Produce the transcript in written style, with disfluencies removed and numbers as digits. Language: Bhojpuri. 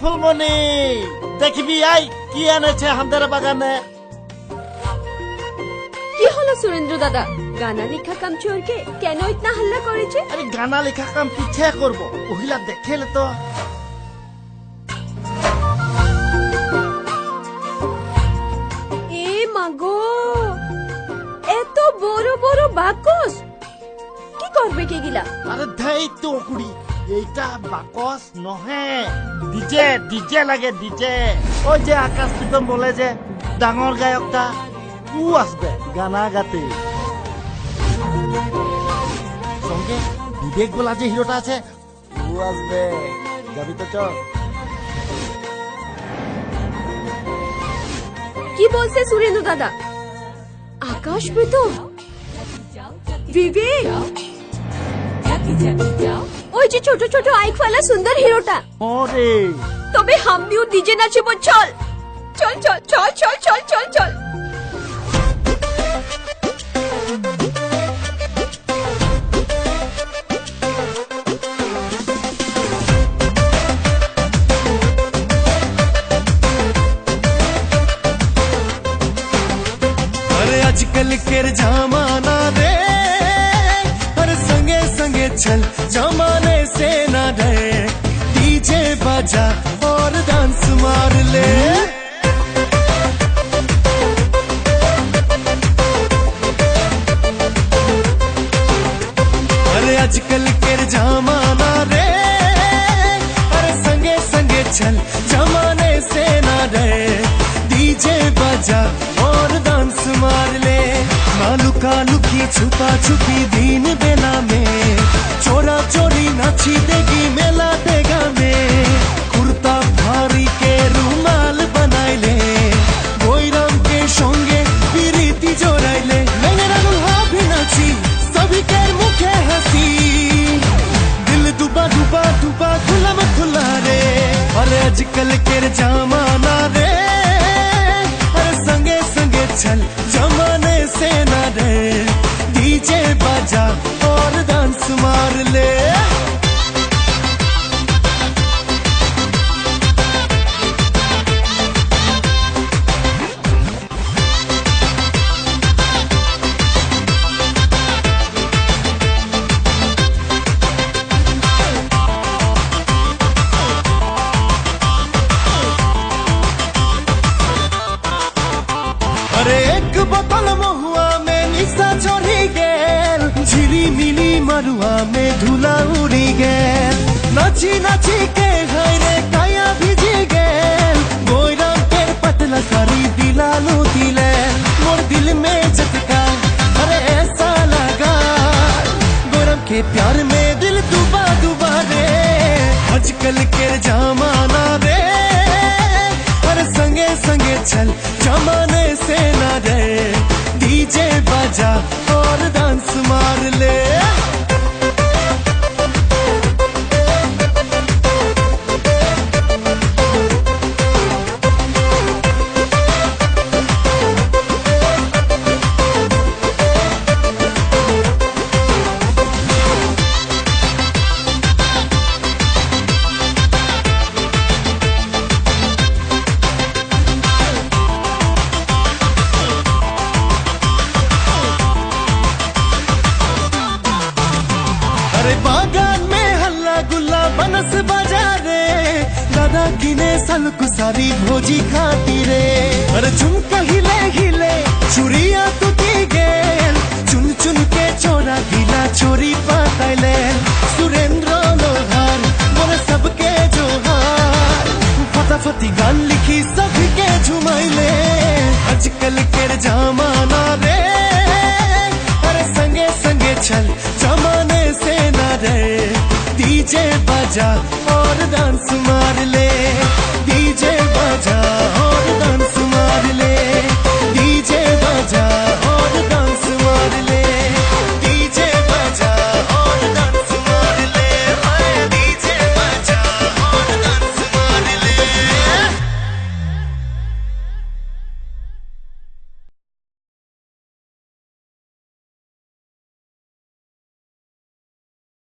ফুলমণি দেখবি আই কি এনেছে আমাদের বাগানে। কি হলো সুরেন্দ্র দাদা, গানা লেখা কাম চোরকে কেন ইতনা হাল্লা করেছে? আরে গানা লেখা কাম পিছে করব, ওহিলা দেখেলে তো। এ মাগো, এত বড় বড় বাকস কি করবে কে গিলা? আরে ধেই তো কুড়ি, এইটা বাকস নহে, ডিজে ডিজে লাগে ডিজে। ওই যে আকাশ প্রীতম বলে যে ডাঙর গায়কটা ও আসবে গানা গাতে। সঙ্গে বিবেক বলা যে হিরোটা আছে ও আসবে, যাবি তো? চল। কি বলছে সুরেন্দ্র দাদা? আকাশ প্রীতম, বিবেক, ওই যে ছোট ছোট আইকওয়ালা সুন্দর হিরোটা। ওরে তবে হামনিও ডিজে নাচিব। চল চল চল চল চল চল চল চল। आजकल के जमाना रे, और संगे संगे चल जमाने से ना डरे, डीजे बजा और डांस मार ले। अरे आजकल के जमाना रे, और संगे संगे चल जमाने से ना डरे, डीजे बजा और डांस मार ले। लुका लुकी छुपा छुपी दिन बेला में, चोरा चोरी नाची देगी मेला देगा में, कुर्ता भारी के रुमाल बनाई ले, गोईराम के संगे प्रीति जोड़ाई ले, मेरा लुहा भी नाची सभी के मुखे हंसी, दिल दुबा दुबा दुबा खुला में खुला रे। अरे आजकल के जमाना रे, अरे संगे संगे चल जमाने से ना डरे, डीजे बजा और डांस मार ले। अरे एक बोतल महुआ में निशा चढ़ी गेल, झिली मिली मरुआ में धूला उड़ी गेल, नाची नाची के घरे काया भिजी गेल, गोईराम के पतला सारी दिलालू दिले, मोर दिल में झटका अरे ऐसा लगा, गोईराम के प्यार में दिल दुबा दुबा रे। आजकल के जमाना रे, अरे संगे संगे चल जमाने से ना डरे, डीजे बजा और डांस मार ले। अरे बागान में हल्ला गुल्ला बनस बजा रे, दादा किने सलकु सारी भोजी खाती रे। अरे झुमका हिले हिले चुरिया टूटी गेल, चुन चुन के चोरा गिला चोरी पातले, सुरेंद्र लोहार बोले सबके जोहार, फटाफटी गान लिखी सभी के झुमाइले। आजकल के जमाना रे, अरे संगे संगे चल जमाने से ना डरे, डीजे बजा और डांस मार ले, डीजे बजा